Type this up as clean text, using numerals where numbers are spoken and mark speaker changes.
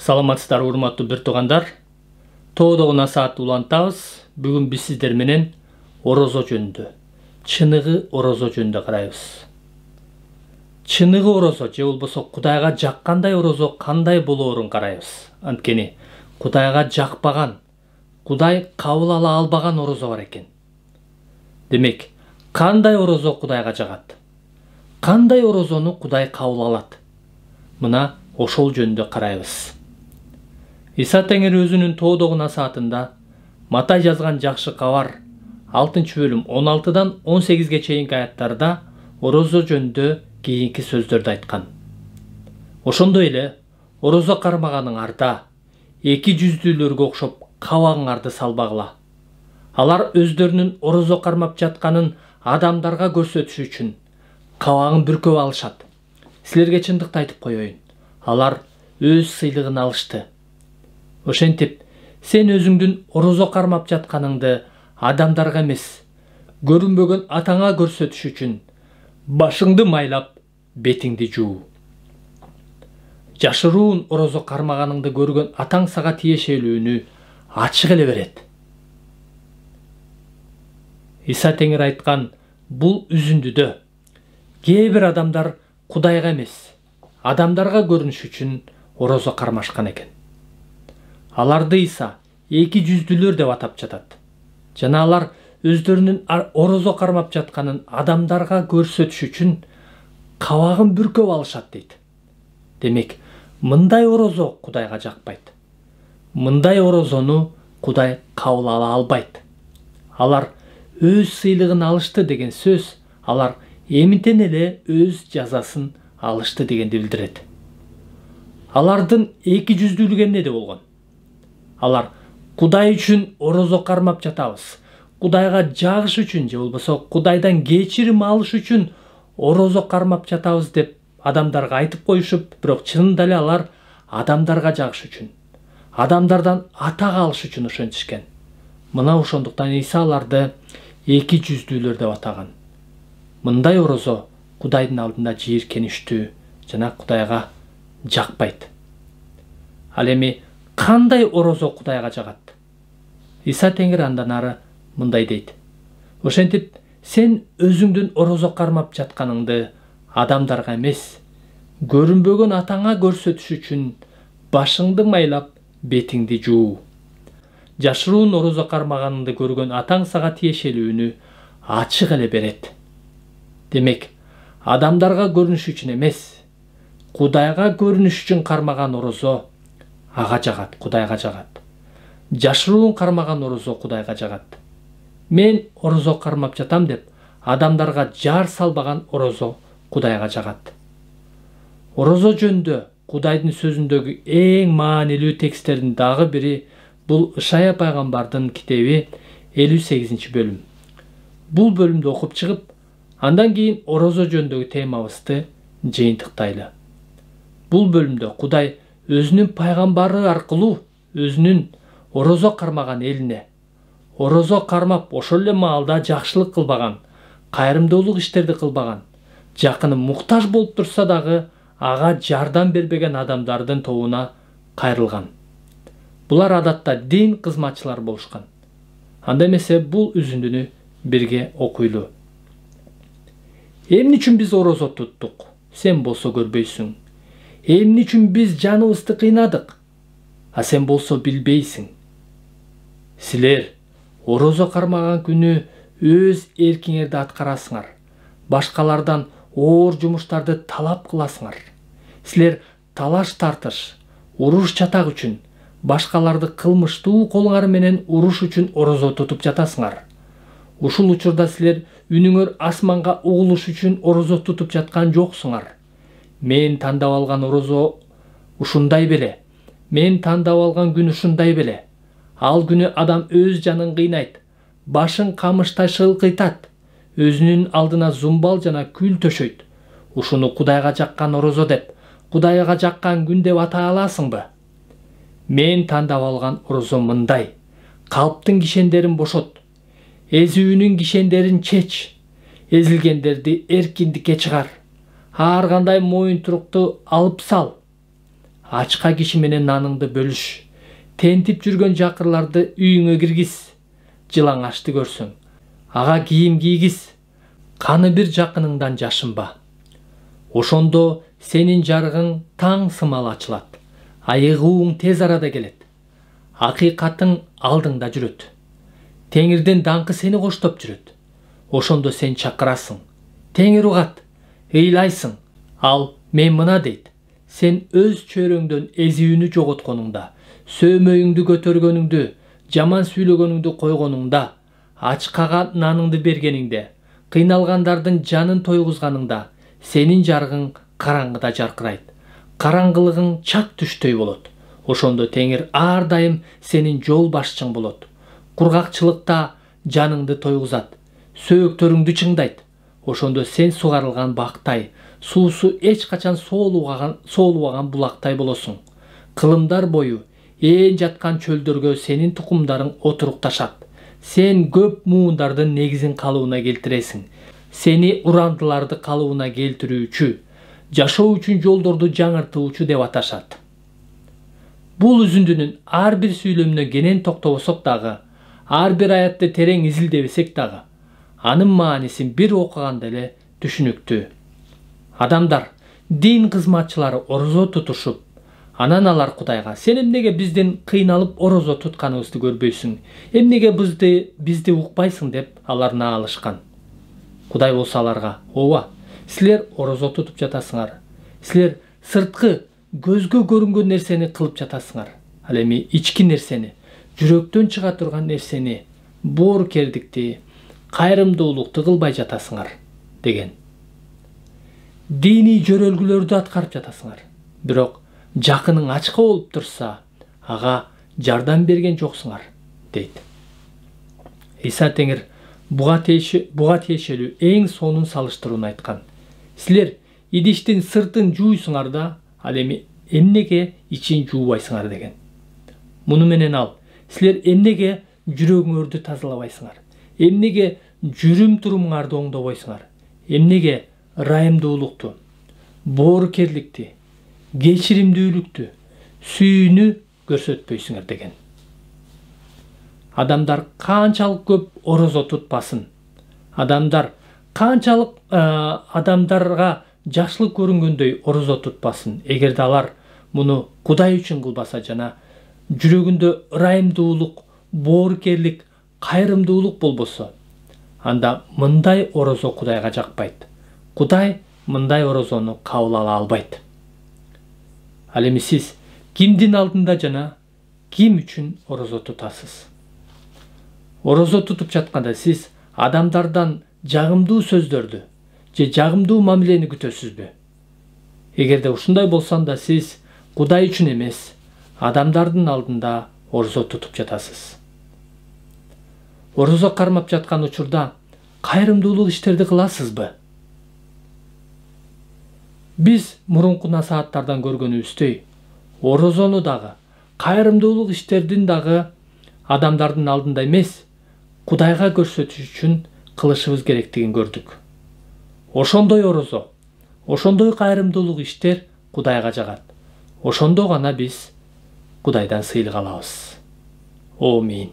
Speaker 1: Саламатсыздар урматтуу бир туугандар. Тоодогу насаатты улантабыз. Бүгүн биз сиздер менен орозо жөнүндө, чыныгы орозо жөнүндө карайбыз. Чыныгы орозо же болбосо Кудайга жаккандай орозо кандай болоорун карайбыз. Анткени Кудайга жакпаган, Кудай кабыл ала албаган орозо бар экен. Демек, кандай орозо Кудайга жагат? Кандай орозону Кудай кабыл алат? Мына ошол жөнүндө карайбыз. Иса Теңир өзүнүн тоодогу насаатында Матай жазган жакшы кабар 6-бөлүм 16-дан 18-ге чейинки аяттарда орозо жөнүндө кийинки сөздөрдү айткан. Ошондой эле орозо кармаганың арда, эки жүздүүлөргө окшоп кабагыңарды салбагыла. Алар өздөрүнүн орозо кармап жатканын адамдарга көрсөтүш үчүн кабагын бүркөп алышат. Силерге чындыкты айтып коеюн. Алар өз сыйлыгын алышты. Ошентип, сен өзүңдүн орозо кармап жатканыңды адамдарга эмес, көрүнбөгөн атаңа көрсөтүш үчүн башыңды майлап, бетиңди жуу. Жашыруун орозо кармаганыңды көргөн атаң сага тиешелүүнү ачык эле берет. Иса Теңир айткан бул үзүндүдө кээ бир адамдар Кудайга эмес, адамдарга көрүнүш үчүн орозо кармашкан экен. Аларды Иса эки жүздүүлөр деп атап жатат. Жана алар өздөрүнүн орозо кармап жатканын адамдарга көрсөтүш үчүн кабагын бүркөп алышат дейт. Демек, мындай орозо Кудайга жакпайт. Мындай орозону Кудай кабыл ала албайт. Алар өз сыйлыгын алышты деген сөз, алар эмитен эле өз жазасын алышты дегенди билдирет. Алардын эки жүздүүлүгү эмнеде болгон? Алар Кудай үчүн орозо кармап жатабыз, Кудайга жагыш үчүн же болбосо Кудайдан кечирим алыш үчүн орозо кармап жатабыз деп адамдарга айтып коюшуп, бирок чынында эле алар адамдарга жагыш үчүн, адамдардан атак алыш үчүн ошентишкен. Мына ошондуктан Иса аларды эки жүздүүлөр деп атаган. Мындай орозо Кудайдын алдында жийиркеништүү жана Кудайга жакпайт. Ал эми кандай орозо Кудайга жагат? Иса Теңир андан ары мындай дейт. Ошентип, сен өзүңдүн орозо кармап жатканыңды адамдарга эмес, көрүнбөгөн атаңа көрсөтүш үчүн башыңды майлап, бетиңди жуу. Жашыруун орозо кармаганыңды көргөн атаң сага тиешелүүнү ачык эле берет. Демек, адамдарга көрүнүш үчүн эмес, Кудайга көрүнүш үчүн кармаган орозо ага жагат, Кудайга жагат. Жашыруун кармаган орозо Кудайга жагат. Мен орозо кармап жатам деп адамдарга жар салбаган орозо Кудайга жагат. Орозо жөнүндө Кудайдын сөзүндөгү эң маанилүү тексттердин дагы бири бул Ышая пайгамбардын китеби 58-бөлүм. Бул бөлүмдү окуп чыгып, андан кийин орозо жөнүндөгү темабызды жыйынтыктайлы. Бул бөлүмдө Кудай өзүнүн пайгамбары аркылуу өзүнүн орозо кармаган элине, орозо кармап ошол эле маалда жакшылык кылбаган, кайрымдуулук иштерди кылбаган, жакыны муктаж болуп турса дагы ага жардам бербеген адамдардын тобуна кайрылган. Булар адатта дин кызматчылар болушкан. Анда эмесе бул үзүндүнү бирге окуйлу. Эмне үчүн биз орозо туттук? Сен болсо көрбөйсүң. Эмне үчүн биз жаныбызды кыйнадык? А сен болсо билбейсиң. Силер орозо кармаган күнү өз эркиңерди аткарасыңар. Башкалардан оор жумуштарды талап кыласыңар. Силер талаш тартыш, уруш чатак үчүн, башкаларды кылмыштуу колуңар менен уруш үчүн орозо тутуп жатасыңар. Ушул учурда силер үнүңөр асманга угулуш үчүн орозо тутуп жаткан жоксуңар. Мен тандап алган орозо ушундай беле. Мен тандап алган күн ушундай беле. Ал күнү адам өз жанын кыйнайт, башын камыштай шылкыйтат, өзүнүн алдына зумбал жана күл төшөйт. Ушуну Кудайга жаккан орозо деп, Кудайга жаккан күн деп атай аласыңбы? Мен тандап алган орозо мындай: калптын кишендерин бошот, эзүүнүн кишендерин чеч, эзилгендерди эркиндикке чыгар, ар кандай моюнтурукту алып сал. ачка киши менен наныңды бөлүш, тентип жүргөн жакырларды үйүңө киргиз, жылаңачты көрсөң ага кийим кийгиз, каны бир жакыныңдан жашынба. Ошондо сенин жарыгың таң сымал ачылат, айыгууң тез арада келет, акыйкатың алдыңда жүрөт, Теңирдин даңкы сени коштоп жүрөт. Ошондо сен чакырасың, Теңир угат, ыйлайсың, ал мен мына дейт, сен өз чөйрөңдөн эзүүнү жоготконуңда, сөөмөйүңдү көтөргөнүңдү, жаман сүйлөгөнүңдү койгонуңда, ачкага наныңды бергениңде, кыйналгандардын жанын тойгузганыңда, сенин жарыгың караңгыда жаркырайт, караңгылыгың чак түштөй болот. Ошондо Теңир ар дайым сенин жол башчың болот. Кургакчылыкта жаныңды тойгузат, сөөктөрүңдү чыңдайт. Ошондо сен сугарылган бактай, суусу эч качан соолубаган булактай болосуң. Кылымдар бою ээн жаткан чөлдөргө сенин тукумдарың отурукташат. Сен көп муундардын негизин калыбына келтиресиң. Сени урандыларды калыбына келтирүүчү, жашоо үчүн жолдорду жаңыртуучу деп аташат. Бул үзүндүнүн ар бир сүйлөмүнө кенен токтобосок дагы, ар бир аятты терең изилдебесек дагы, анын маанисин бир окуганда эле түшүнүктүү. Адамдар, дин кызматчылары орозо тутушуп, анан алар Кудайга, сен эмнеге биздин кыйналып орозо тутканыбызды көрбөйсүң, эмнеге бизди укпайсың деп алар наалышкан. Кудай болсо аларга, ооба, силер орозо тутуп жатасыңар, силер сырткы көзгө көрүнгөн нерсени кылып жатасыңар, ал эми ички нерсени, жүрөктөн чыга турган нерсени, боорукердикти, кайрымдуулукту кылбай жатасыңар деген. Диний жөрөлгүлөрдү аткарып жатасыңар, бирок жакының ачка болуп турса, ага жардам берген жоксуңар, дейт. Иса Теңир буга тиешелүү эң сонун салыштырууну айткан. Силер идиштин сыртын жууйсуңар да, ал эми эмнеге ичин жуубайсыңар деген. Муну менен ал, силер эмнеге жүрөгүңөрдү тазалабайсыңар, эмнеге жүрүм турумуңарды оңдобойсуңар, эмнеге ырайымдуулукту, боорукерликти, кечиримдүүлүктү, сүйүүнү көрсөтпөйсүңөр деген. Адамдар канчалык көп орозо тутпасын, адамдар канчалык адамдарга жакшылык көрүнгөндөй орозо тутпасын, эгерде алар муну Кудай үчүн кылбаса жана жүрөгүндө ырайымдуулук, боорукерлик, кайрымдуулук болбосо, анда мындай орозо Кудайга жакпайт. Кудай мындай орозону кабыл ала албайт. Ал эми сиз кимдин алдында жана ким үчүн орозо тутасыз? Орозо тутуп жатканда сиз адамдардан жагымдуу сөздөрдү же жагымдуу мамилени күтөсүзбү? Эгерде ушундай болсо анда сиз Кудай үчүн эмес, адамдардын алдында орозо тутуп жатасыз. Орозо кармап жаткан учурда кайрымдуулук иштерди кыласызбы? Биз мурунку насааттардан көргөнүбүздөй, орозону дагы, кайрымдуулук иштердин дагы адамдардын алдында эмес, Кудайга көрсөтүш үчүн кылышыбыз керектигин көрдүк. Ошондой орозо, ошондой кайрымдуулук иштер Кудайга жагат. Ошондо гана биз Кудайдан сыйлык алабыз. Амин.